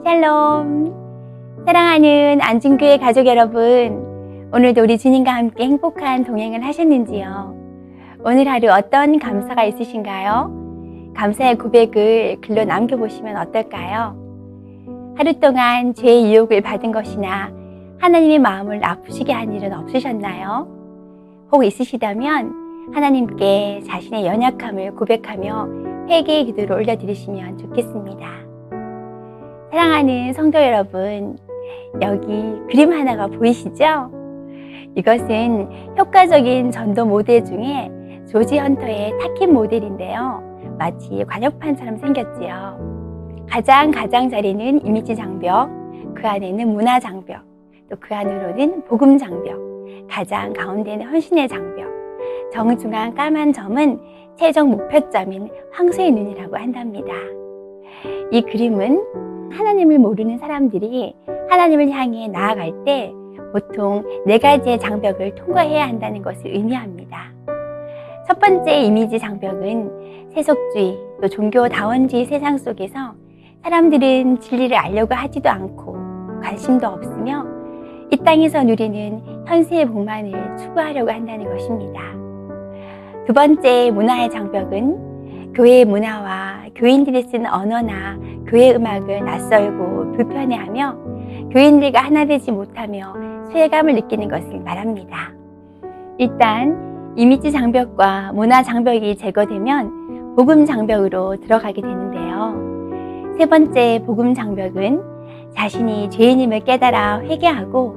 샬롬! 사랑하는 안진교회 가족 여러분, 오늘도 우리 주님과 함께 행복한 동행을 하셨는지요? 오늘 하루 어떤 감사가 있으신가요? 감사의 고백을 글로 남겨보시면 어떨까요? 하루 동안 죄의 유혹을 받은 것이나 하나님의 마음을 아프시게 한 일은 없으셨나요? 혹 있으시다면 하나님께 자신의 연약함을 고백하며 회개의 기도를 올려드리시면 좋겠습니다. 사랑하는 성도 여러분, 여기 그림 하나가 보이시죠? 이것은 효과적인 전도 모델 중에 조지 헌터의 타킷 모델인데요. 마치 관역판처럼 생겼지요. 가장 자리는 이미지 장벽, 그 안에는 문화 장벽, 또 그 안으로는 복음 장벽, 가장 가운데는 헌신의 장벽, 정중앙 까만 점은 최종 목표점인 황소의 눈이라고 한답니다. 이 그림은 하나님을 모르는 사람들이 하나님을 향해 나아갈 때 보통 4가지의 장벽을 통과해야 한다는 것을 의미합니다. 첫 번째 이미지 장벽은 세속주의, 또 종교다원주의 세상 속에서 사람들은 진리를 알려고 하지도 않고 관심도 없으며 이 땅에서 누리는 현세의 복만을 추구하려고 한다는 것입니다. 두 번째 문화의 장벽은 교회의 문화와 교인들이 쓰는 언어나 교회 음악을 낯설고 불편해하며 교인들과 하나 되지 못하며 소외감을 느끼는 것을 말합니다. 일단 이미지 장벽과 문화 장벽이 제거되면 복음 장벽으로 들어가게 되는데요. 세 번째 복음 장벽은 자신이 죄인임을 깨달아 회개하고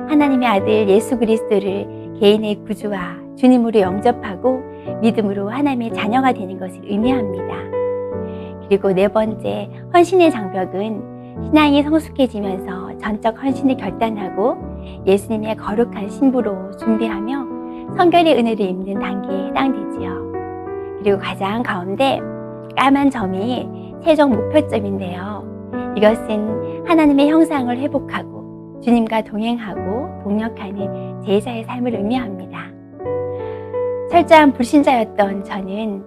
하나님의 아들 예수 그리스도를 개인의 구주와 주님으로 영접하고 믿음으로 하나님의 자녀가 되는 것을 의미합니다. 그리고 네 번째 헌신의 장벽은 신앙이 성숙해지면서 전적 헌신을 결단하고 예수님의 거룩한 신부로 준비하며 성결의 은혜를 입는 단계에 해당되지요. 그리고 가장 가운데 까만 점이 최종 목표점인데요. 이것은 하나님의 형상을 회복하고 주님과 동행하고 동역하는 제자의 삶을 의미합니다. 철저한 불신자였던 저는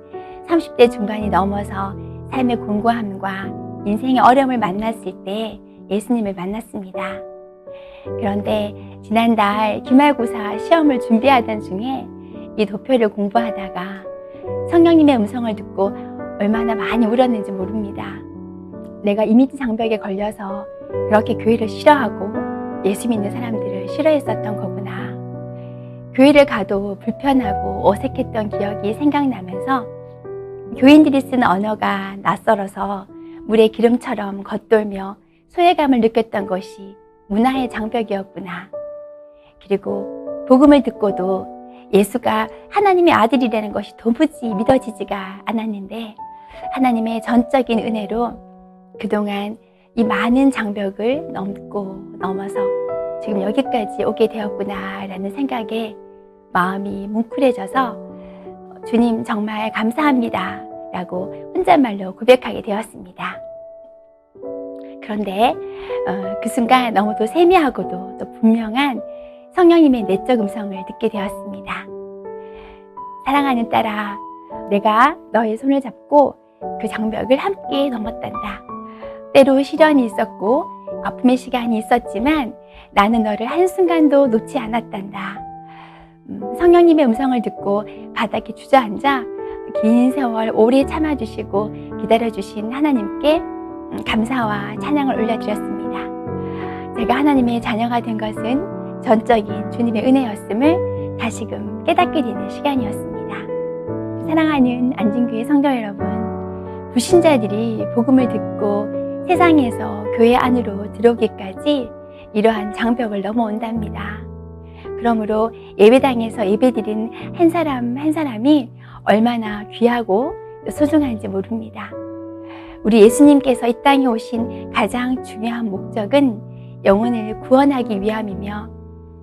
30대 중반이 넘어서 삶의 공고함과 인생의 어려움을 만났을 때 예수님을 만났습니다. 그런데 지난달 기말고사 시험을 준비하던 중에 이 도표를 공부하다가 성령님의 음성을 듣고 얼마나 많이 울었는지 모릅니다. 내가 이미지 장벽에 걸려서 그렇게 교회를 싫어하고 예수 믿는 사람들을 싫어했었던 거구나. 교회를 가도 불편하고 어색했던 기억이 생각나면서 교인들이 쓰는 언어가 낯설어서 물의 기름처럼 겉돌며 소외감을 느꼈던 것이 문화의 장벽이었구나. 그리고 복음을 듣고도 예수가 하나님의 아들이라는 것이 도무지 믿어지지가 않았는데 하나님의 전적인 은혜로 그동안 이 많은 장벽을 넘어서 지금 여기까지 오게 되었구나 라는 생각에 마음이 뭉클해져서 주님 정말 감사합니다 라고 혼잣말로 고백하게 되었습니다. 그런데 그 순간 너무도 세미하고도 또 분명한 성령님의 내적 음성을 듣게 되었습니다. 사랑하는 딸아, 내가 너의 손을 잡고 그 장벽을 함께 넘었단다. 때로 시련이 있었고 아픔의 시간이 있었지만 나는 너를 한순간도 놓지 않았단다. 성령님의 음성을 듣고 바닥에 주저앉아 긴 세월 오래 참아주시고 기다려주신 하나님께 감사와 찬양을 올려드렸습니다. 제가 하나님의 자녀가 된 것은 전적인 주님의 은혜였음을 다시금 깨닫게 되는 시간이었습니다. 사랑하는 안진교회 성도 여러분, 불신자들이 복음을 듣고 세상에서 교회 안으로 들어오기까지 이러한 장벽을 넘어온답니다. 그러므로 예배당에서 예배드린 한 사람 한 사람이 얼마나 귀하고 소중한지 모릅니다. 우리 예수님께서 이 땅에 오신 가장 중요한 목적은 영혼을 구원하기 위함이며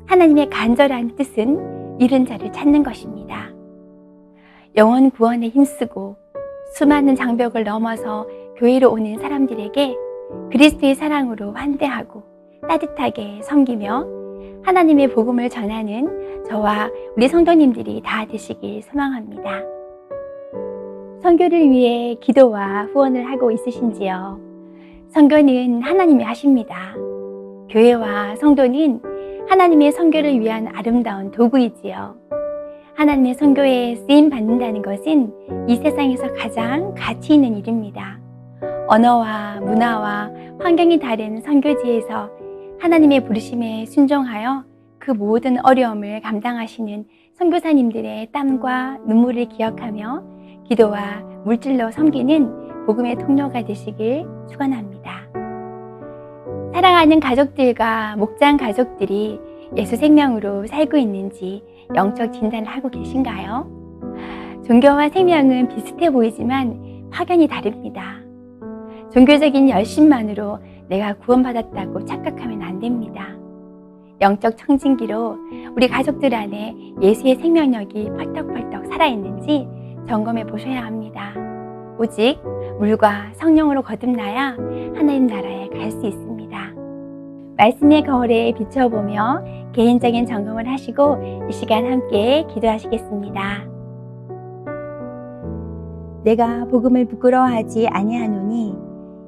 하나님의 간절한 뜻은 잃은 자를 찾는 것입니다. 영혼 구원에 힘쓰고 수많은 장벽을 넘어서 교회로 오는 사람들에게 그리스도의 사랑으로 환대하고 따뜻하게 섬기며 하나님의 복음을 전하는 저와 우리 성도님들이 다 되시길 소망합니다. 선교를 위해 기도와 후원을 하고 있으신지요? 선교는 하나님이 하십니다. 교회와 성도는 하나님의 선교를 위한 아름다운 도구이지요. 하나님의 선교에 쓰임 받는다는 것은 이 세상에서 가장 가치 있는 일입니다. 언어와 문화와 환경이 다른 선교지에서 하나님의 부르심에 순종하여 그 모든 어려움을 감당하시는 선교사님들의 땀과 눈물을 기억하며 기도와 물질로 섬기는 복음의 통로가 되시길 축원합니다. 사랑하는 가족들과 목장 가족들이 예수 생명으로 살고 있는지 영적 진단을 하고 계신가요? 종교와 생명은 비슷해 보이지만 확연히 다릅니다. 종교적인 열심만으로 내가 구원받았다고 착각하면 안 됩니다. 영적 청진기로 우리 가족들 안에 예수의 생명력이 펄떡펄떡 살아있는지 점검해 보셔야 합니다. 오직 물과 성령으로 거듭나야 하나님 나라에 갈 수 있습니다. 말씀의 거울에 비춰보며 개인적인 점검을 하시고 이 시간 함께 기도하시겠습니다. 내가 복음을 부끄러워하지 아니하노니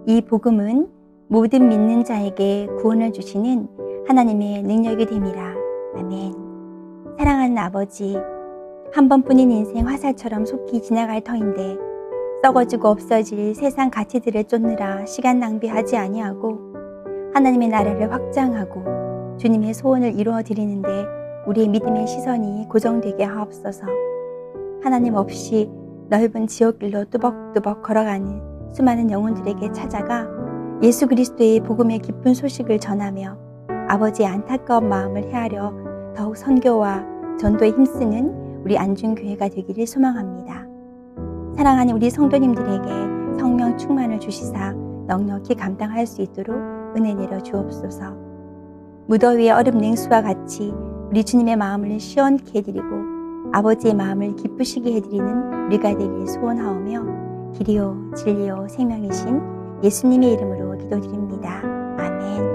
이 복음은 모든 믿는 자에게 구원을 주시는 하나님의 능력이 됨이라. 아멘. 사랑하는 아버지, 한 번뿐인 인생 화살처럼 속히 지나갈 터인데 썩어지고 없어질 세상 가치들을 쫓느라 시간 낭비하지 아니하고 하나님의 나라를 확장하고 주님의 소원을 이루어 드리는데 우리의 믿음의 시선이 고정되게 하옵소서. 하나님 없이 넓은 지옥길로 뚜벅뚜벅 걸어가는 수많은 영혼들에게 찾아가 예수 그리스도의 복음의 기쁜 소식을 전하며 아버지의 안타까운 마음을 헤아려 더욱 선교와 전도에 힘쓰는 우리 안중교회가 되기를 소망합니다. 사랑하는 우리 성도님들에게 성령 충만을 주시사 넉넉히 감당할 수 있도록 은혜 내려 주옵소서. 무더위의 얼음 냉수와 같이 우리 주님의 마음을 시원케 해드리고 아버지의 마음을 기쁘시게 해드리는 우리가 되길 소원하오며 길이요 진리요 생명이신 예수님의 이름으로 기도드립니다. 아멘.